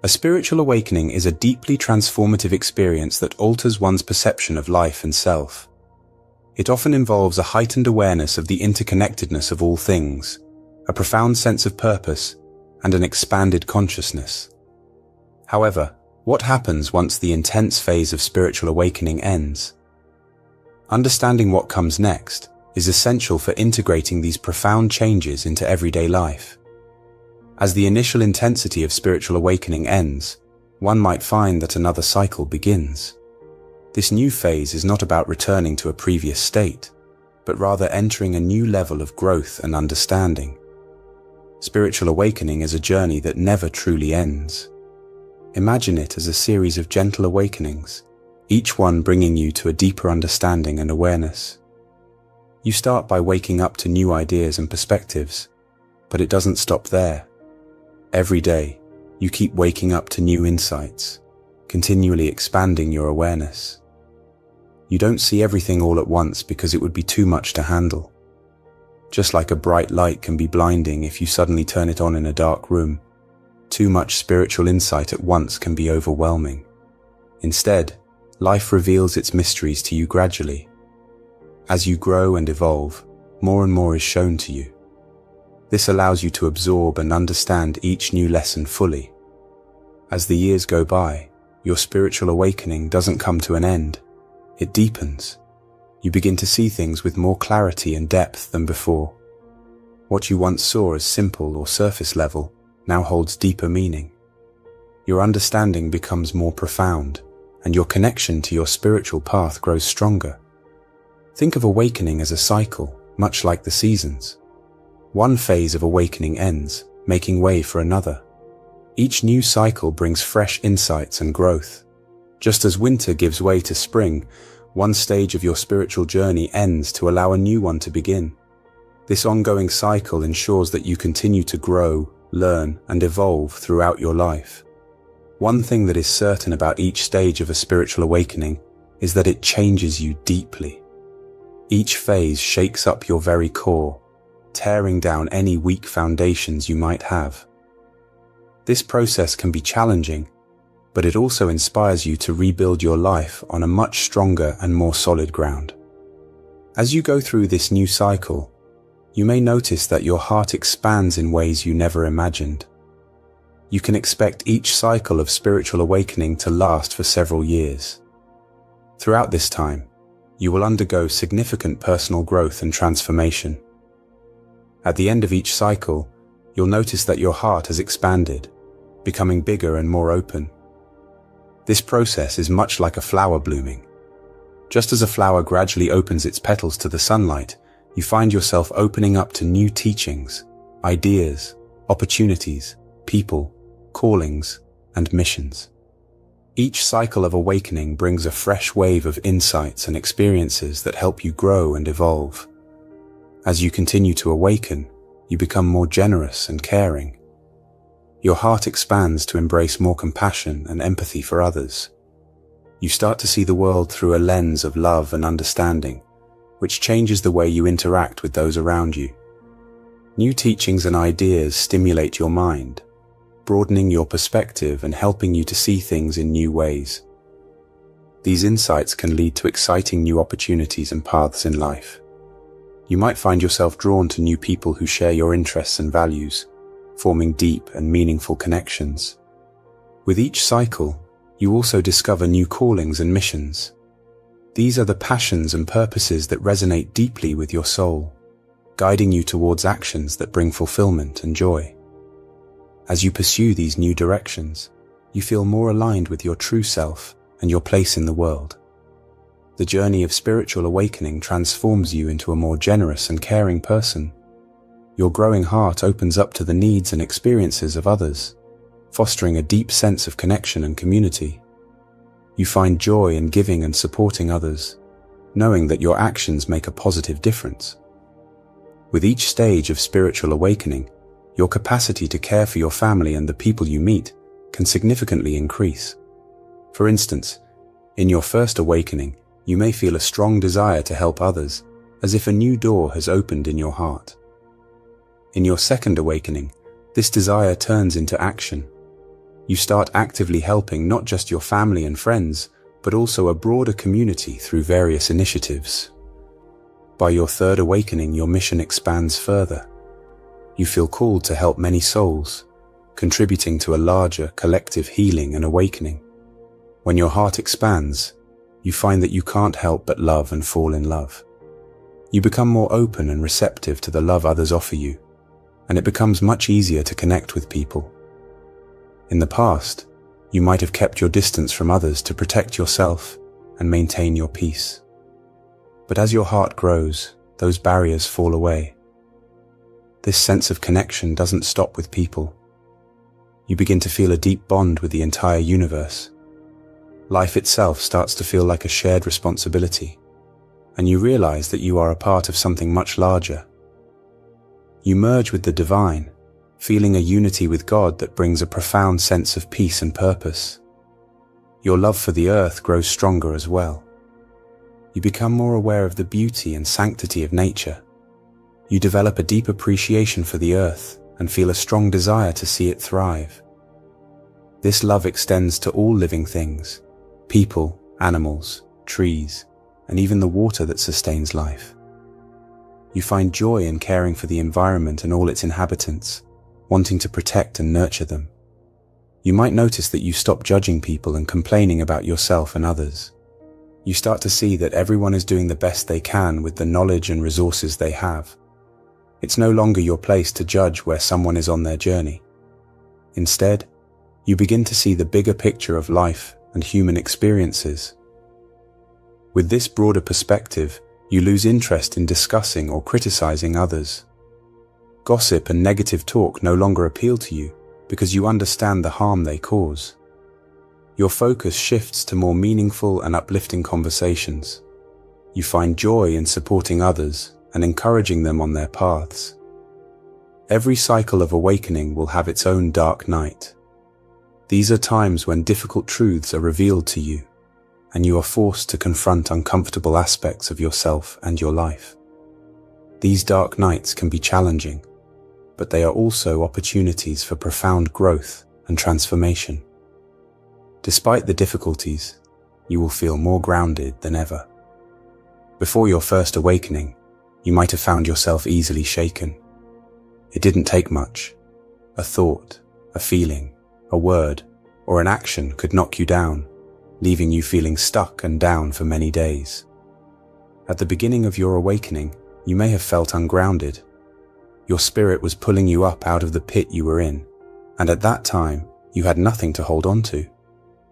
A spiritual awakening is a deeply transformative experience that alters one's perception of life and self. It often involves a heightened awareness of the interconnectedness of all things, a profound sense of purpose, and an expanded consciousness. However, what happens once the intense phase of spiritual awakening ends? Understanding what comes next is essential for integrating these profound changes into everyday life. As the initial intensity of spiritual awakening ends, one might find that another cycle begins. This new phase is not about returning to a previous state, but rather entering a new level of growth and understanding. Spiritual awakening is a journey that never truly ends. Imagine it as a series of gentle awakenings, each one bringing you to a deeper understanding and awareness. You start by waking up to new ideas and perspectives, but it doesn't stop there. Every day, you keep waking up to new insights, continually expanding your awareness. You don't see everything all at once because it would be too much to handle. Just like a bright light can be blinding if you suddenly turn it on in a dark room, too much spiritual insight at once can be overwhelming. Instead, life reveals its mysteries to you gradually. As you grow and evolve, more and more is shown to you. This allows you to absorb and understand each new lesson fully. As the years go by, your spiritual awakening doesn't come to an end. It deepens. You begin to see things with more clarity and depth than before. What you once saw as simple or surface level now holds deeper meaning. Your understanding becomes more profound, and your connection to your spiritual path grows stronger. Think of awakening as a cycle, much like the seasons. One phase of awakening ends, making way for another. Each new cycle brings fresh insights and growth. Just as winter gives way to spring, one stage of your spiritual journey ends to allow a new one to begin. This ongoing cycle ensures that you continue to grow, learn, and evolve throughout your life. One thing that is certain about each stage of a spiritual awakening is that it changes you deeply. Each phase shakes up your very core, tearing down any weak foundations you might have. This process can be challenging, but it also inspires you to rebuild your life on a much stronger and more solid ground. As you go through this new cycle, you may notice that your heart expands in ways you never imagined. You can expect each cycle of spiritual awakening to last for several years. Throughout this time, you will undergo significant personal growth and transformation. At the end of each cycle, you'll notice that your heart has expanded, becoming bigger and more open. This process is much like a flower blooming. Just as a flower gradually opens its petals to the sunlight, you find yourself opening up to new teachings, ideas, opportunities, people, callings, and missions. Each cycle of awakening brings a fresh wave of insights and experiences that help you grow and evolve. As you continue to awaken, you become more generous and caring. Your heart expands to embrace more compassion and empathy for others. You start to see the world through a lens of love and understanding, which changes the way you interact with those around you. New teachings and ideas stimulate your mind, broadening your perspective and helping you to see things in new ways. These insights can lead to exciting new opportunities and paths in life. You might find yourself drawn to new people who share your interests and values, forming deep and meaningful connections. With each cycle, you also discover new callings and missions. These are the passions and purposes that resonate deeply with your soul, guiding you towards actions that bring fulfillment and joy. As you pursue these new directions, you feel more aligned with your true self and your place in the world. The journey of spiritual awakening transforms you into a more generous and caring person. Your growing heart opens up to the needs and experiences of others, fostering a deep sense of connection and community. You find joy in giving and supporting others, knowing that your actions make a positive difference. With each stage of spiritual awakening, your capacity to care for your family and the people you meet can significantly increase. For instance, in your first awakening, you may feel a strong desire to help others, as if a new door has opened in your heart. In your second awakening, this desire turns into action. You start actively helping not just your family and friends, but also a broader community through various initiatives. By your third awakening, your mission expands further. You feel called to help many souls, contributing to a larger collective healing and awakening. When your heart expands, you find that you can't help but love and fall in love. You become more open and receptive to the love others offer you, and it becomes much easier to connect with people. In the past, you might have kept your distance from others to protect yourself and maintain your peace. But as your heart grows, those barriers fall away. This sense of connection doesn't stop with people. You begin to feel a deep bond with the entire universe. Life itself starts to feel like a shared responsibility, and you realize that you are a part of something much larger. You merge with the divine, feeling a unity with God that brings a profound sense of peace and purpose. Your love for the earth grows stronger as well. You become more aware of the beauty and sanctity of nature. You develop a deep appreciation for the earth and feel a strong desire to see it thrive. This love extends to all living things, people, animals, trees, and even the water that sustains life. You find joy in caring for the environment and all its inhabitants, wanting to protect and nurture them. You might notice that you stop judging people and complaining about yourself and others. You start to see that everyone is doing the best they can with the knowledge and resources they have. It's no longer your place to judge where someone is on their journey. Instead, you begin to see the bigger picture of life and human experiences. With this broader perspective, you lose interest in discussing or criticizing others. Gossip and negative talk no longer appeal to you because you understand the harm they cause. Your focus shifts to more meaningful and uplifting conversations. You find joy in supporting others and encouraging them on their paths. Every cycle of awakening will have its own dark night. These are times when difficult truths are revealed to you, and you are forced to confront uncomfortable aspects of yourself and your life. These dark nights can be challenging, but they are also opportunities for profound growth and transformation. Despite the difficulties, you will feel more grounded than ever. Before your first awakening, you might have found yourself easily shaken. It didn't take much. A thought, a feeling, a word, or an action could knock you down, leaving you feeling stuck and down for many days. At the beginning of your awakening, you may have felt ungrounded. Your spirit was pulling you up out of the pit you were in, and at that time, you had nothing to hold on to.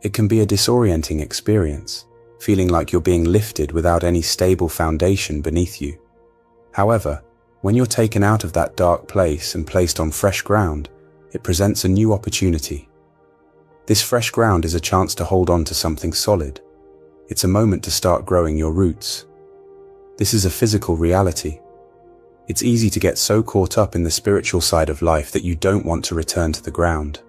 It can be a disorienting experience, feeling like you're being lifted without any stable foundation beneath you. However, when you're taken out of that dark place and placed on fresh ground, it presents a new opportunity. This fresh ground is a chance to hold on to something solid. It's a moment to start growing your roots. This is a physical reality. It's easy to get so caught up in the spiritual side of life that you don't want to return to the ground.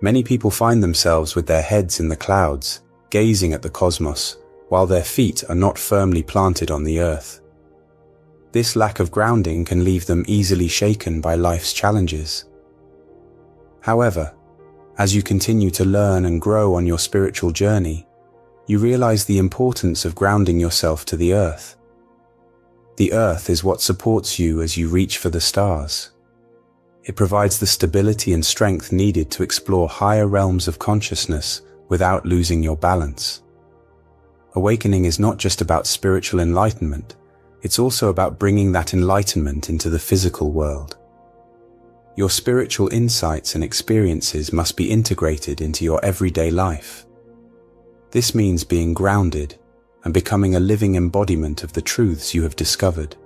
Many people find themselves with their heads in the clouds, gazing at the cosmos, while their feet are not firmly planted on the earth. This lack of grounding can leave them easily shaken by life's challenges. However, as you continue to learn and grow on your spiritual journey, you realize the importance of grounding yourself to the earth. The earth is what supports you as you reach for the stars. It provides the stability and strength needed to explore higher realms of consciousness without losing your balance. Awakening is not just about spiritual enlightenment, it's also about bringing that enlightenment into the physical world. Your spiritual insights and experiences must be integrated into your everyday life. This means being grounded and becoming a living embodiment of the truths you have discovered.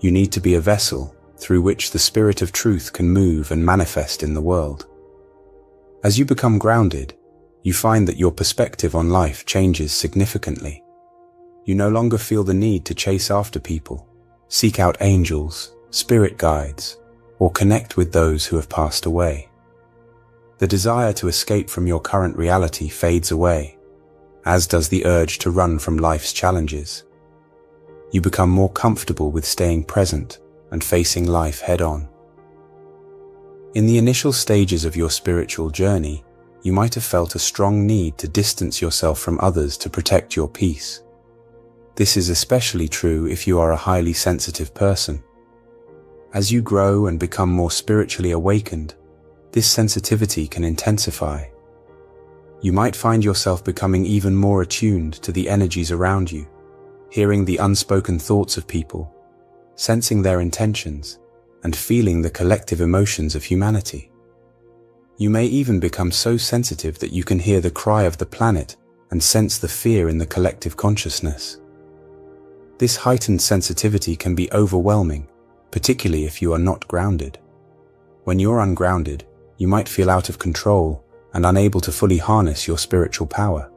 You need to be a vessel through which the spirit of truth can move and manifest in the world. As you become grounded, you find that your perspective on life changes significantly. You no longer feel the need to chase after people, seek out angels, spirit guides, or connect with those who have passed away. The desire to escape from your current reality fades away, as does the urge to run from life's challenges. You become more comfortable with staying present and facing life head-on. In the initial stages of your spiritual journey, you might have felt a strong need to distance yourself from others to protect your peace. This is especially true if you are a highly sensitive person. As you grow and become more spiritually awakened, this sensitivity can intensify. You might find yourself becoming even more attuned to the energies around you, hearing the unspoken thoughts of people, sensing their intentions, and feeling the collective emotions of humanity. You may even become so sensitive that you can hear the cry of the planet and sense the fear in the collective consciousness. This heightened sensitivity can be overwhelming, particularly if you are not grounded. When you're ungrounded, you might feel out of control and unable to fully harness your spiritual power.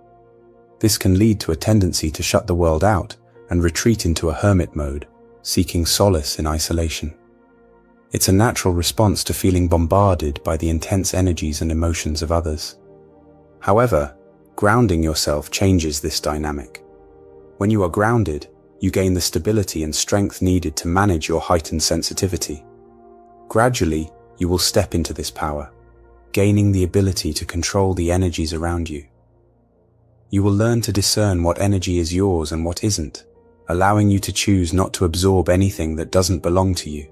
This can lead to a tendency to shut the world out and retreat into a hermit mode, seeking solace in isolation. It's a natural response to feeling bombarded by the intense energies and emotions of others. However, grounding yourself changes this dynamic. When you are grounded, you gain the stability and strength needed to manage your heightened sensitivity. Gradually, you will step into this power, gaining the ability to control the energies around you. You will learn to discern what energy is yours and what isn't, allowing you to choose not to absorb anything that doesn't belong to you.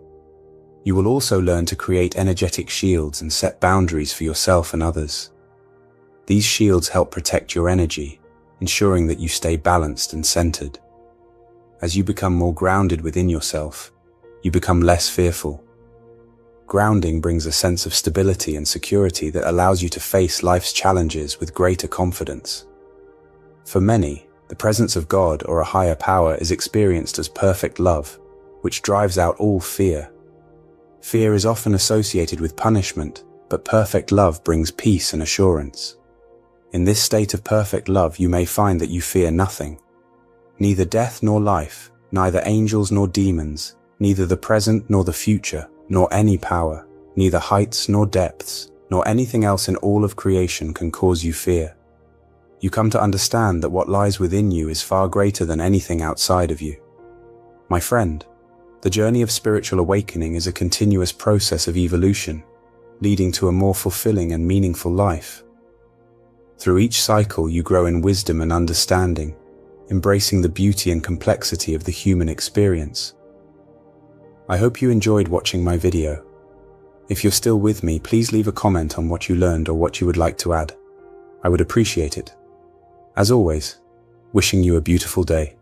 You will also learn to create energetic shields and set boundaries for yourself and others. These shields help protect your energy, ensuring that you stay balanced and centered. As you become more grounded within yourself, you become less fearful. Grounding brings a sense of stability and security that allows you to face life's challenges with greater confidence. For many, the presence of God or a higher power is experienced as perfect love, which drives out all fear. Fear is often associated with punishment, but perfect love brings peace and assurance. In this state of perfect love, you may find that you fear nothing. Neither death nor life, neither angels nor demons, neither the present nor the future, nor any power, neither heights nor depths, nor anything else in all of creation can cause you fear. You come to understand that what lies within you is far greater than anything outside of you. My friend, the journey of spiritual awakening is a continuous process of evolution, leading to a more fulfilling and meaningful life. Through each cycle, you grow in wisdom and understanding, embracing the beauty and complexity of the human experience. I hope you enjoyed watching my video. If you're still with me, please leave a comment on what you learned or what you would like to add. I would appreciate it. As always, wishing you a beautiful day.